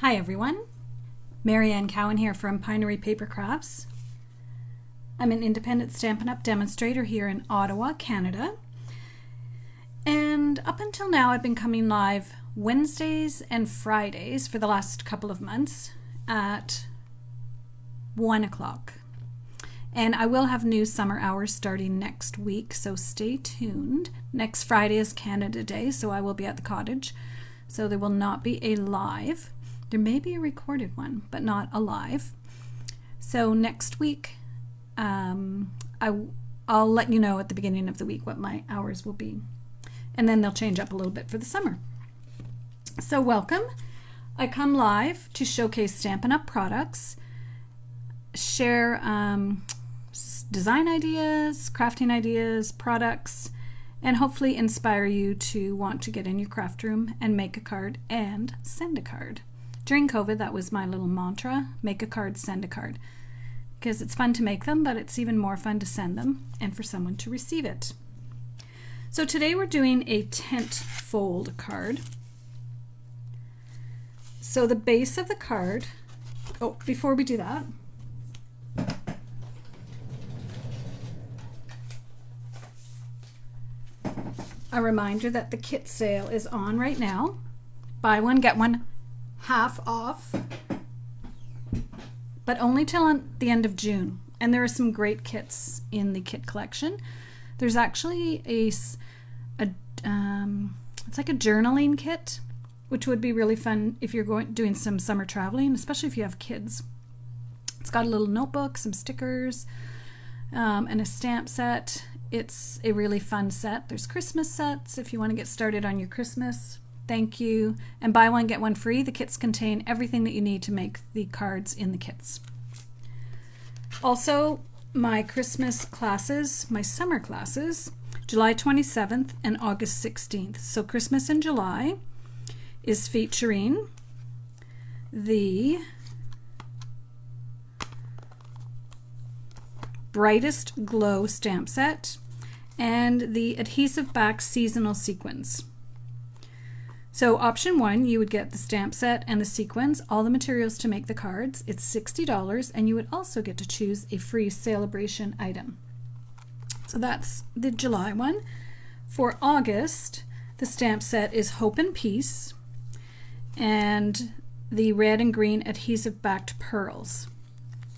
Hi everyone, Marianne Cowan here from Pinery Paper Crafts. I'm an independent Stampin' Up! Demonstrator here in Ottawa, Canada. And up until now I've been coming live Wednesdays and Fridays for the last couple of months at 1 o'clock. And I will have new summer hours starting next week, so stay tuned. Next Friday is Canada Day, so I will be at the cottage. So there will not be a live. There may be a recorded one, but not a live. So next week, I'll let you know at the beginning of the week what my hours will be. And then they'll change up a little bit for the summer. So welcome. I come live to showcase Stampin' Up! Products, share design ideas, crafting ideas, products, and hopefully inspire you to want to get in your craft room and make a card and send a card. During COVID, that was my little mantra: make a card, send a card. Because it's fun to make them, but it's even more fun to send them and for someone to receive it. So today we're doing a tent fold card. So the base of the card, before we do that, a reminder that the kit sale is on right now. Buy one, get one half off, but only till the end of June. And there are some great kits in the kit collection. There's actually it's like a journaling kit, which would be really fun if you're doing some summer traveling, especially if you have kids. It's got a little notebook, some stickers, and a stamp set. It's a really fun set. There's Christmas sets if you want to get started on your Christmas. Thank you. And buy one, get one free. The kits contain everything that you need to make the cards in the kits. Also, my Christmas classes, my summer classes, July 27th and August 16th. So Christmas in July is featuring the Brightest Glow stamp set and the adhesive back seasonal sequins. So option 1, you would get the stamp set and the sequins, all the materials to make the cards. It's $60, and you would also get to choose a free celebration item. So that's the July one. For August, the stamp set is Hope and Peace and the red and green adhesive backed pearls.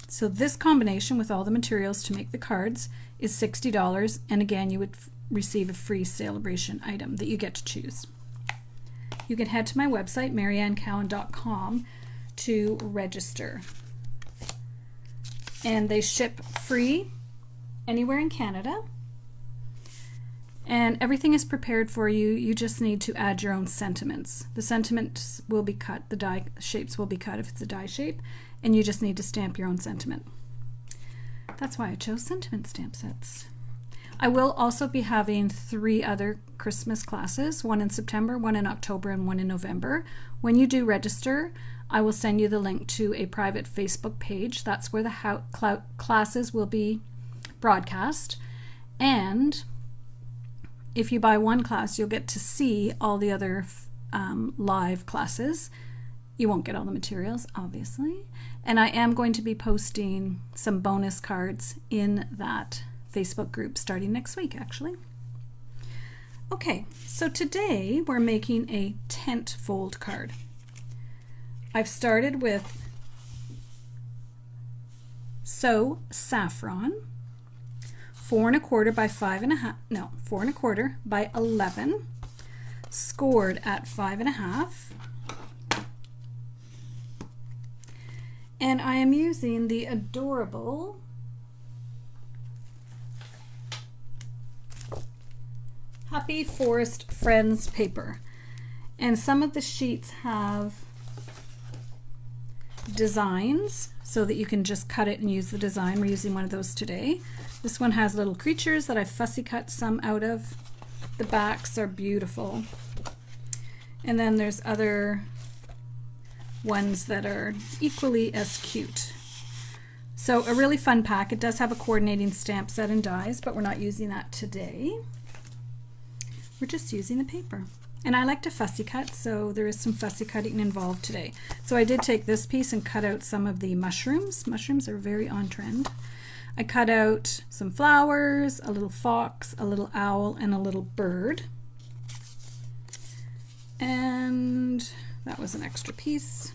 So this combination with all the materials to make the cards is $60, and again you would receive a free celebration item that you get to choose. You can head to my website, mariannecowan.com, to register. And they ship free anywhere in Canada. And everything is prepared for you. You just need to add your own sentiments. The sentiments will be cut, the die shapes will be cut if it's a die shape, and you just need to stamp your own sentiment. That's why I chose sentiment stamp sets. I will also be having 3 other Christmas classes, one in September, one in October, and one in November. When you do register, I will send you the link to a private Facebook page. That's where the classes will be broadcast. And if you buy one class, you'll get to see all the other live classes. You won't get all the materials, obviously. And I am going to be posting some bonus cards in that Facebook group starting next week, actually. Okay, so today we're making a tent fold card. I've started with Saffron, 4 1/4 by 4 1/4 by 11, scored at 5 1/2. And I am using the adorable Happy Forest Friends paper. And some of the sheets have designs so that you can just cut it and use the design. We're using one of those today. This one has little creatures that I've fussy cut some out of. The backs are beautiful. And then there's other ones that are equally as cute. So a really fun pack. It does have a coordinating stamp set and dies, but we're not using that today. We're just using the paper. And I like to fussy cut, so there is some fussy cutting involved today. So I did take this piece and cut out some of the mushrooms. Mushrooms are very on trend. I cut out some flowers, a little fox, a little owl, and a little bird. And that was an extra piece.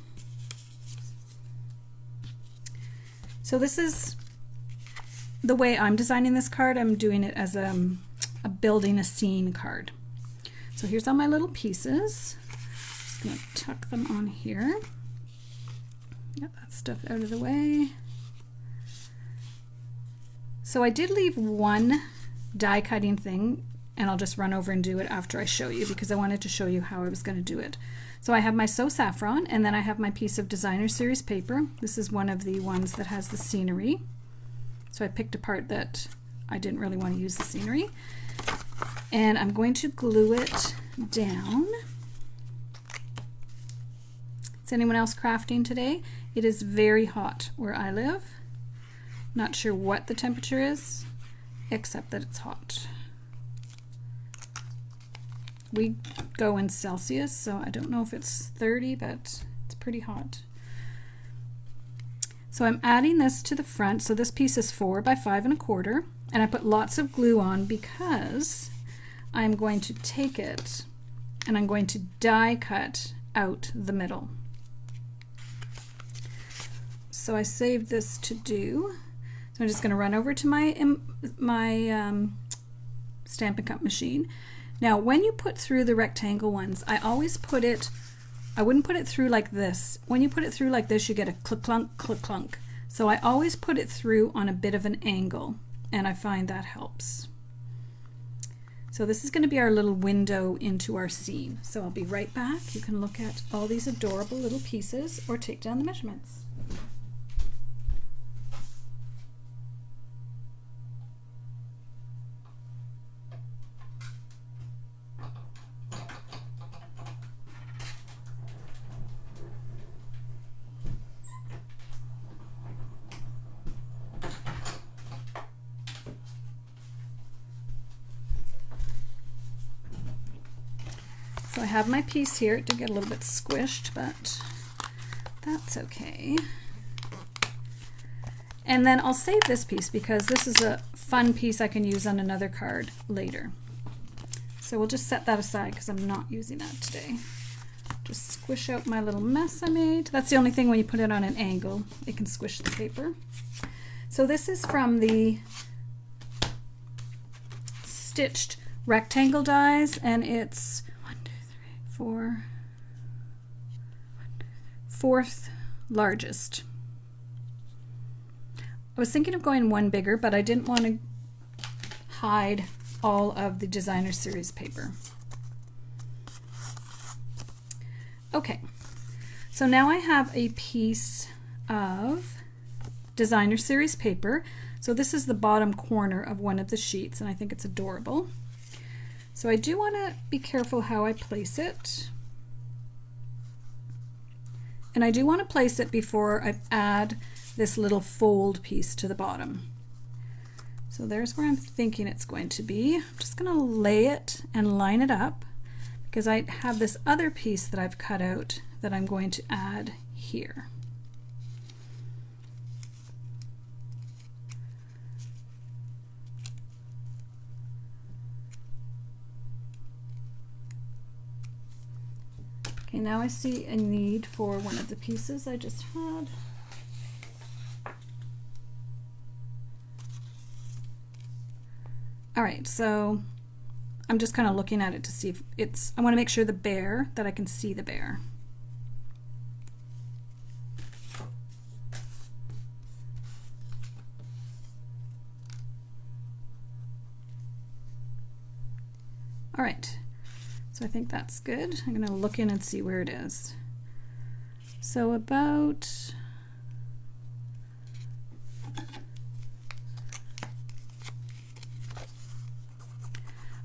So this is the way I'm designing this card. I'm doing it as a building a scene card. So here's all my little pieces. Just gonna tuck them on here. Get that stuff out of the way. So I did leave one die cutting thing, and I'll just run over and do it after I show you because I wanted to show you how I was going to do it. So I have my So Saffron, and then I have my piece of designer series paper. This is one of the ones that has the scenery. So I picked a part that I didn't really want to use the scenery. And I'm going to glue it down. Is anyone else crafting today? It is very hot where I live. Not sure what the temperature is, except that it's hot. We go in Celsius, so I don't know if it's 30, but it's pretty hot. So I'm adding this to the front. So this piece is 4 by 5 1/4, and I put lots of glue on because I'm going to take it and I'm going to die cut out the middle. So I saved this to do. So I'm just going to run over to my Stampin' Cup machine. Now, when you put through the rectangle ones, I always put it, I wouldn't put it through like this. When you put it through like this, you get a click-clunk, click-clunk. So I always put it through on a bit of an angle, and I find that helps. So this is going to be our little window into our scene. So I'll be right back. You can look at all these adorable little pieces or take down the measurements. So I have my piece here. It did get a little bit squished, but that's okay. And then I'll save this piece because this is a fun piece I can use on another card later. So we'll just set that aside because I'm not using that today. Just squish out my little mess I made. That's the only thing when you put it on an angle, it can squish the paper. So this is from the Stitched Rectangle dies, and it's 4th largest. I was thinking of going one bigger, but I didn't want to hide all of the designer series paper. Okay, so now I have a piece of designer series paper. So this is the bottom corner of one of the sheets, and I think it's adorable. So I do want to be careful how I place it. And I do want to place it before I add this little fold piece to the bottom. So there's where I'm thinking it's going to be. I'm just going to lay it and line it up because I have this other piece that I've cut out that I'm going to add here. Okay, now I see a need for one of the pieces I just had. All right, so I'm just kind of looking at it to see if it's, I want to make sure the bear, that I can see the bear. All right. So I think that's good. I'm going to look in and see where it is. So about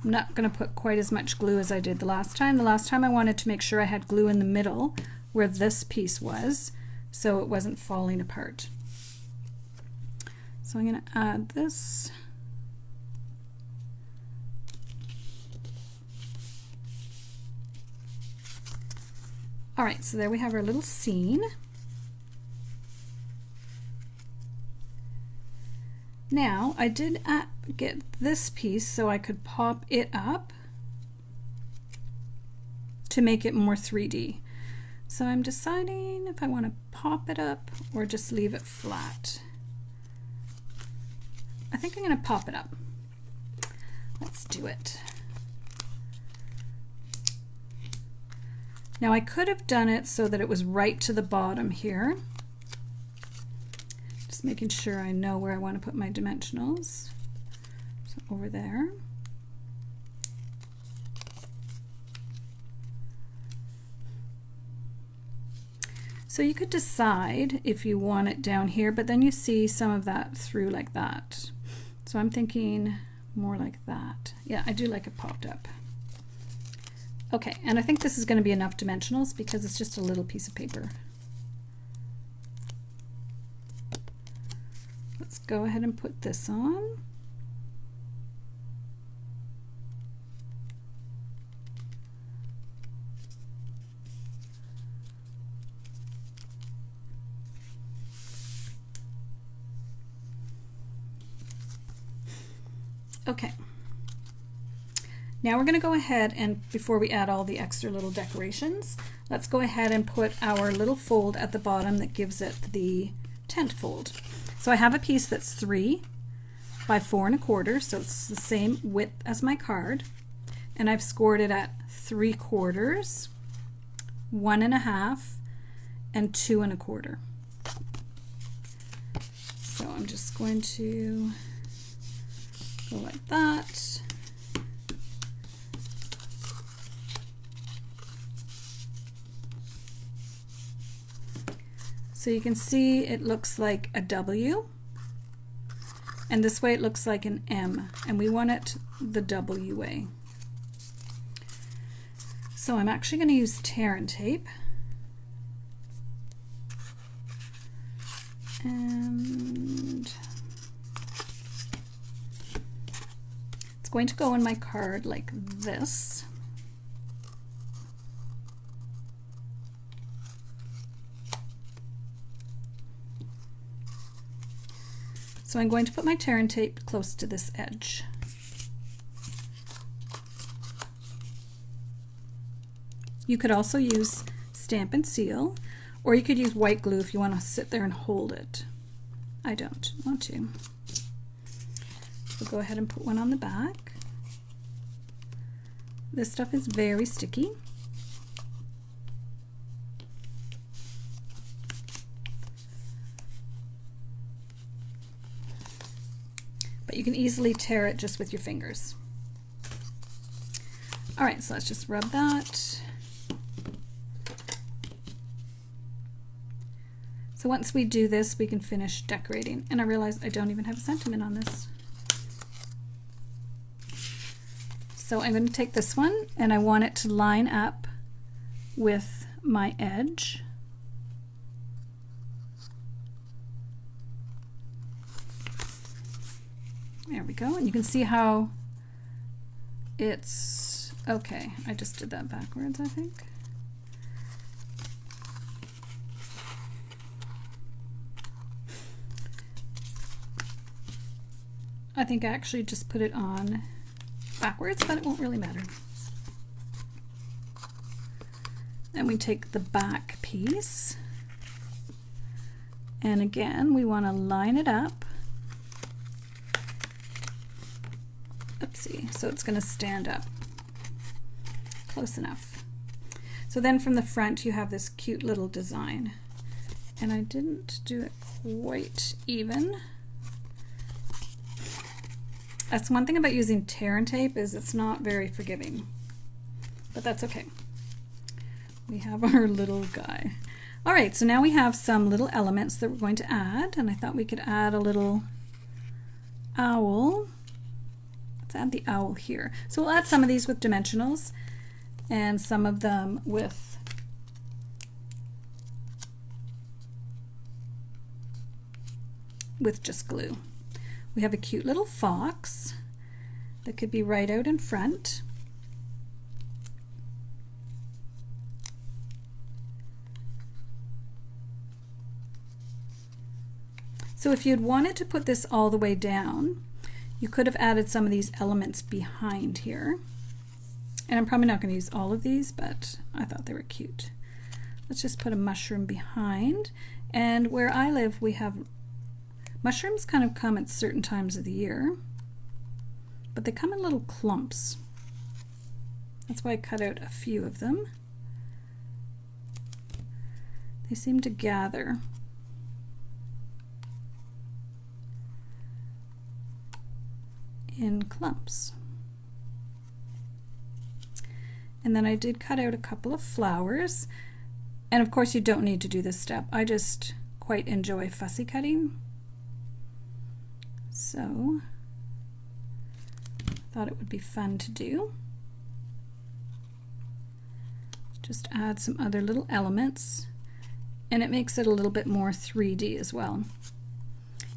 I'm not going to put quite as much glue as I did the last time. The last time I wanted to make sure I had glue in the middle where this piece was so it wasn't falling apart. So I'm going to add this. All right, so there we have our little scene. Now, I did get this piece so I could pop it up to make it more 3D. So I'm deciding if I want to pop it up or just leave it flat. I think I'm going to pop it up. Let's do it. Now I could have done it so that it was right to the bottom here. Just making sure I know where I want to put my dimensionals. So over there. So you could decide if you want it down here, but then you see some of that through like that. So I'm thinking more like that. Yeah, I do like it popped up. Okay, and I think this is going to be enough dimensionals because it's just a little piece of paper. Let's go ahead and put this on. Okay. Now we're going to go ahead and, before we add all the extra little decorations, let's go ahead and put our little fold at the bottom that gives it the tent fold. So I have a piece that's 3 by 4 1/4, so it's the same width as my card, and I've scored it at 3/4, 1 1/2, and 2 1/4. So I'm just going to go like that. So you can see it looks like a W, and this way it looks like an M, and we want it the W way. So I'm actually going to use tear and tape, and it's going to go in my card like this. So I'm going to put my tear and tape close to this edge. You could also use stamp and seal, or you could use white glue if you want to sit there and hold it. I don't want to. So go ahead and put one on the back. This stuff is very sticky. But you can easily tear it just with your fingers. All right, so let's just rub that. So once we do this, we can finish decorating. And I realize I don't even have a sentiment on this. So I'm going to take this one, and I want it to line up with my edge. There we go, and you can see how it's, okay, I just did that backwards, I think. I think I actually just put it on backwards, but it won't really matter. Then we take the back piece, and again, we want to line it up. Oopsie, so it's going to stand up. Close enough. So then from the front you have this cute little design. And I didn't do it quite even. That's one thing about using tear and tape, is it's not very forgiving. But that's okay. We have our little guy. Alright, so now we have some little elements that we're going to add, and I thought we could add a little owl. Let's add the owl here. So we'll add some of these with dimensionals and some of them with just glue. We have a cute little fox that could be right out in front. So if you'd wanted to put this all the way down, you could have added some of these elements behind here. And I'm probably not going to use all of these, but I thought they were cute. Let's just put a mushroom behind. And where I live, we have mushrooms kind of come at certain times of the year, but they come in little clumps. That's why I cut out a few of them. They seem to gather. In clumps. And then I did cut out a couple of flowers. And of course you don't need to do this step. I just quite enjoy fussy cutting. So I thought it would be fun to do. Just add some other little elements, and it makes it a little bit more 3D as well.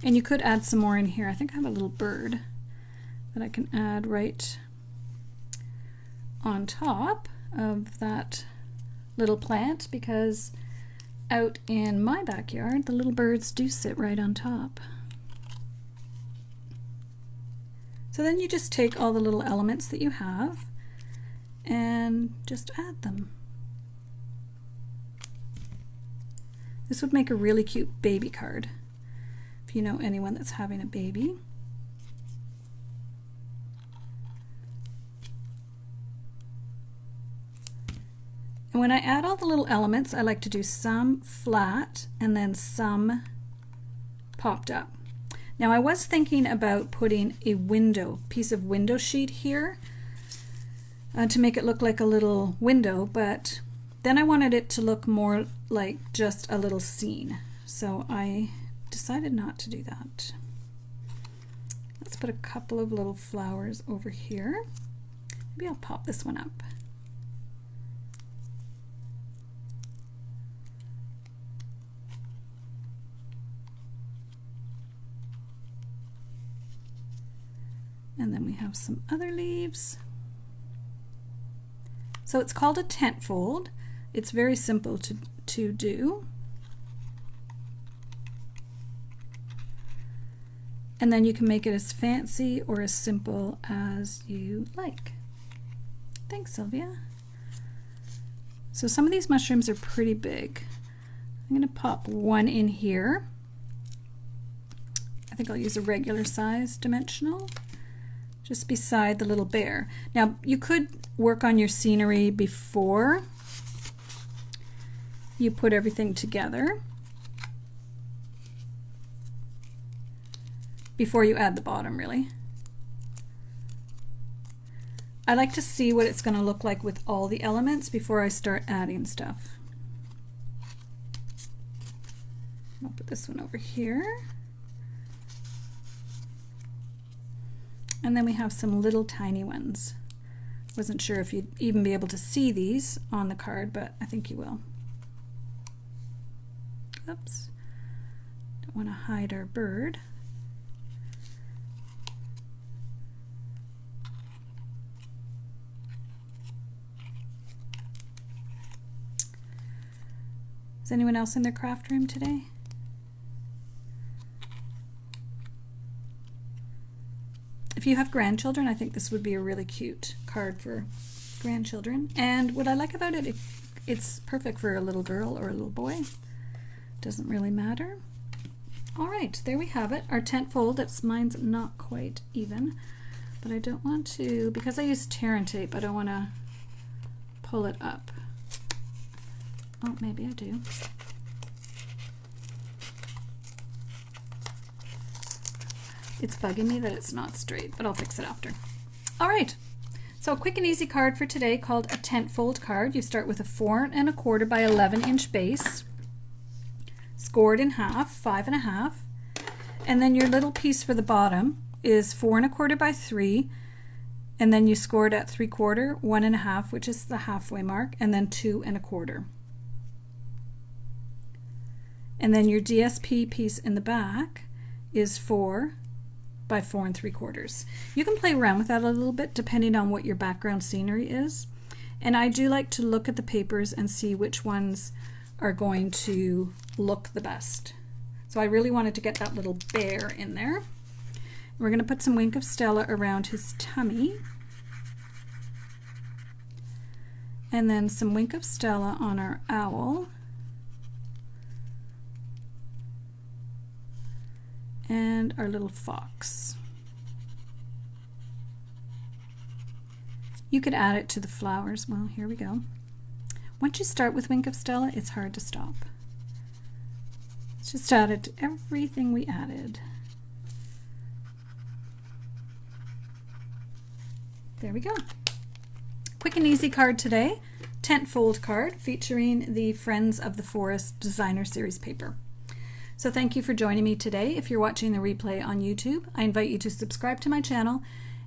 And you could add some more in here. I think I have a little bird that I can add right on top of that little plant, because out in my backyard the little birds do sit right on top. So then you just take all the little elements that you have and just add them. This would make a really cute baby card if you know anyone that's having a baby. And when I add all the little elements, I like to do some flat and then some popped up. Now I was thinking about putting a piece of window sheet here to make it look like a little window, but then I wanted it to look more like just a little scene. So I decided not to do that. Let's put a couple of little flowers over here. Maybe I'll pop this one up. And then we have some other leaves. So it's called a tent fold. It's very simple to do. And then you can make it as fancy or as simple as you like. Thanks, Sylvia. So some of these mushrooms are pretty big. I'm going to pop one in here. I think I'll use a regular size dimensional, just beside the little bear. Now you could work on your scenery before you put everything together, before you add the bottom really. I like to see what it's going to look like with all the elements before I start adding stuff. I'll put this one over here. And then we have some little tiny ones. Wasn't sure if you'd even be able to see these on the card, but I think you will. Oops. Don't want to hide our bird. Is anyone else in their craft room today? If you have grandchildren, I think this would be a really cute card for grandchildren. And what I like about it, it's perfect for a little girl or a little boy. Doesn't really matter. All right, there we have it. Our tent fold. Mine's not quite even, but I don't want to, because I use tear and tape, I don't want to pull it up. Oh, maybe I do. It's bugging me that it's not straight, but I'll fix it after. All right, so a quick and easy card for today called a tent fold card. You start with a 4 1/4 by 11 inch base, scored in half, 5 1/2, and then your little piece for the bottom is 4 1/4 by 3, and then you scored at 3/4, 1 1/2, which is the halfway mark, and then 2 1/4. And then your DSP piece in the back is 4 by 4 3/4. You can play around with that a little bit depending on what your background scenery is. And I do like to look at the papers and see which ones are going to look the best. So I really wanted to get that little bear in there. We're going to put some Wink of Stella around his tummy. And then some Wink of Stella on our owl. And our little fox. You could add it to the flowers. Well, here we go. Once you start with Wink of Stella, it's hard to stop. Let's just add it to everything we added. There we go. Quick and easy card today. Tent fold card featuring the Friends of the Forest Designer Series paper. So thank you for joining me today. If you're watching the replay on YouTube, I invite you to subscribe to my channel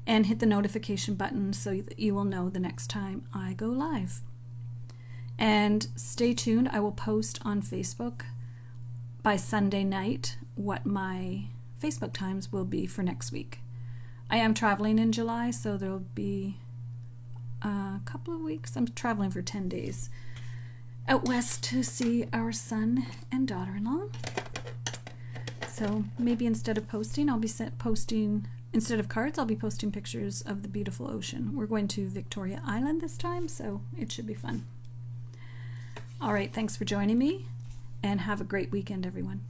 and hit the notification button so that you will know the next time I go live. And stay tuned. I will post on Facebook by Sunday night what my Facebook times will be for next week. I am traveling in July, so there will be a couple of weeks. I'm traveling for 10 days out west to see our son and daughter-in-law. So maybe instead of posting, instead of cards, I'll be posting pictures of the beautiful ocean. We're going to Victoria Island this time, so it should be fun. All right, thanks for joining me, and have a great weekend, everyone.